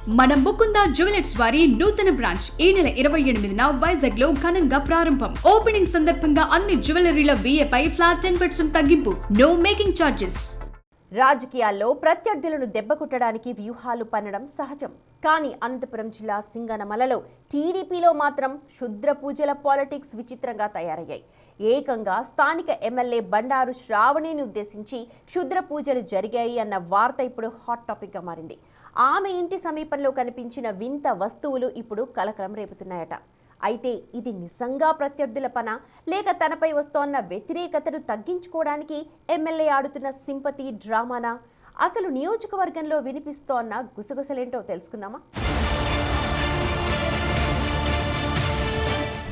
మన ముకుంద జ్యువెలర్స్ వారి నూతన బ్రాంచ్ ఈ నెల 28న వైజాగ్ లో ఘనంగా ప్రారంభం. ఓపెనింగ్ సందర్భంగా అన్ని జ్యువెలరీల VA పై ఫ్లాట్ 10% తగ్గింపు. No making charges. రాజకీయాల్లో ప్రత్యర్థులను దెబ్బకొట్టడానికి వ్యూహాలు పన్నడం సహజం. కానీ అనంతపురం జిల్లా సింగనమలలో టీడీపీలో మాత్రం క్షుద్ర పూజల పాలిటిక్స్ విచిత్రంగా తయారయ్యాయి. ఏకంగా స్థానిక ఎమ్మెల్యే బండారు శ్రావణిని ఉద్దేశించి క్షుద్ర పూజలు జరిగాయి అన్న వార్త ఇప్పుడు హాట్ టాపిక్ గా మారింది. ఆమె ఇంటి సమీపంలో కనిపించిన వింత వస్తువులు ఇప్పుడు కలకలం రేపుతున్నాయట. అయితే ఇది నిజంగా ప్రత్యర్థుల పన, లేక తనపై వస్తోన్న వ్యతిరేకతను తగ్గించుకోవడానికి ఎమ్మెల్యే ఆడుతున్న సింపతి డ్రామానా? అసలు నియోజకవర్గంలో వినిపిస్తోన్న గుసగుసలేంటో తెలుసుకుందామా?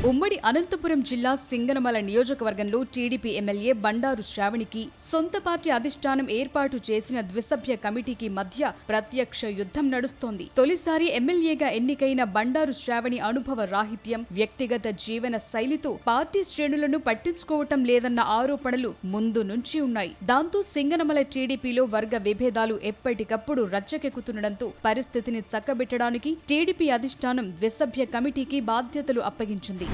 ఉమ్మడి అనంతపురం జిల్లా సింగనమల నియోజకవర్గంలో టీడీపీ ఎమ్మెల్యే బండారు శ్రావణికి సొంత పార్టీ అధిష్టానం ఏర్పాటు చేసిన ద్విసభ్య కమిటీకి మధ్య ప్రత్యక్ష యుద్ధం నడుస్తోంది. తొలిసారి ఎమ్మెల్యేగా ఎన్నికైన బండారు శ్రావణి అనుభవ రాహిత్యం, వ్యక్తిగత జీవన శైలితో పార్టీ శ్రేణులను పట్టించుకోవటం లేదన్న ఆరోపణలు ముందు నుంచి ఉన్నాయి. దాంతో సింగనమల టీడీపీలో వర్గ విభేదాలు ఎప్పటికప్పుడు రచ్చకెక్కుతుండటంతో పరిస్థితిని చక్కబెట్టడానికి టీడీపీ అధిష్టానం ద్విసభ్య కమిటీకి బాధ్యతలు అప్పగించింది.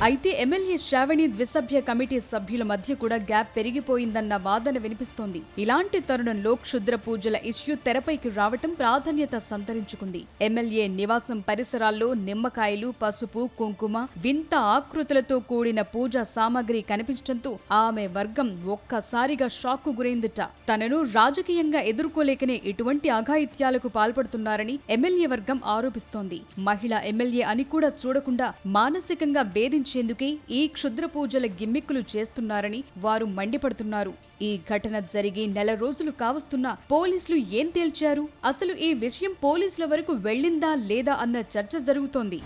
అయితే ఎమ్మెల్యే శ్రావణి ద్విసభ్య కమిటీ సభ్యుల మధ్య కూడా గ్యాప్ పెరిగిపోయిందన్న వాదన వినిపిస్తోంది. ఇలాంటి తరుణంలో క్షుద్ర పూజల ఇష్యూ తెరపైకి రావటం ప్రాధాన్యత సంతరించుకుంది. ఎమ్మెల్యే నివాసం పరిసరాల్లో నిమ్మకాయలు, పసుపు, కుంకుమ, వింత ఆకృతులతో కూడిన పూజా సామాగ్రి కనిపించడంతో ఆమె వర్గం ఒక్కసారిగా షాక్కు గురైందట. తనను రాజకీయంగా ఎదుర్కోలేకనే ఇటువంటి అఘాయిత్యాలకు పాల్పడుతున్నారని ఎమ్మెల్యే వర్గం ఆరోపిస్తోంది. మహిళా ఎమ్మెల్యే అని కూడా చూడకుండా మానసికంగా వేధించి ందుకే ఈ క్షుద్ర పూజల గిమ్మిక్కులు చేస్తున్నారని వారు మండిపడుతున్నారు. ఈ ఘటన జరిగి నెల రోజులు కావస్తున్నా పోలీసులు ఏం తేల్చారు? అసలు ఈ విషయం పోలీసుల వరకు వెళ్ళిందా లేదా అన్న చర్చ జరుగుతోంది.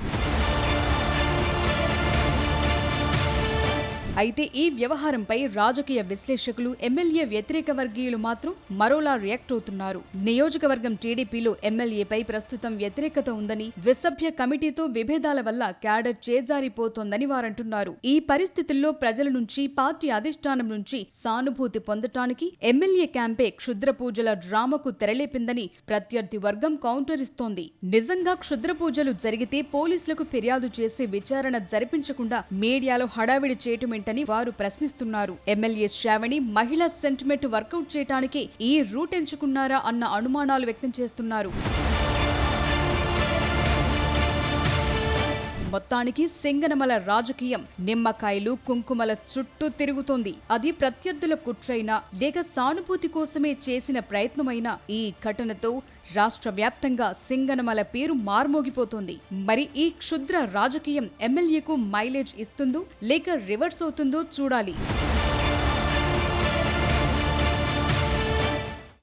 అయితే ఈ వ్యవహారంపై రాజకీయ విశ్లేషకులు, ఎమ్మెల్యే వ్యతిరేక వర్గీయులు మాత్రం మరోలా రియాక్ట్ అవుతున్నారు. నియోజకవర్గం టీడీపీలో ఎమ్మెల్యేపై ప్రస్తుతం వ్యతిరేకత ఉందని, ద్విసభ్య కమిటీతో విభేదాల వల్ల క్యాడర్ చేజారిపోతోందని వారంటున్నారు. ఈ పరిస్థితుల్లో ప్రజల నుంచి, పార్టీ అధిష్టానం నుంచి సానుభూతి పొందటానికి ఎమ్మెల్యే క్యాంపే క్షుద్ర పూజల డ్రామాకు తెరలేపిందని ప్రత్యర్థి వర్గం కౌంటర్ ఇస్తోంది. నిజంగా క్షుద్ర పూజలు జరిగితే పోలీసులకు ఫిర్యాదు చేసి విచారణ జరిపించకుండా మీడియాలో హడావిడి చేయటం అని వారు ప్రశ్నిస్తున్నారు. ఎమ్మెల్యే శ్రావణి మహిళా సెంటిమెంట్ వర్కౌట్ చేయడానికి ఈ రూట్ ఎంచుకున్నారా అన్న అనుమానాలు వ్యక్తం చేస్తున్నారు. మొత్తానికి సింగనమల రాజకీయం నిమ్మకాయలు, కుంకుమల చుట్టూ తిరుగుతోంది. అది ప్రత్యర్థుల కుట్రైనా లేక సానుభూతి కోసమే చేసిన ప్రయత్నమైనా ఈ ఘటనతో రాష్ట్ర వ్యాప్తంగా సింగనమల పేరు మార్మోగిపోతోంది. మరి ఈ క్షుద్ర రాజకీయం ఎమ్మెల్యేకు మైలేజ్ ఇస్తుందో లేక రివర్స్ అవుతుందో చూడాలి.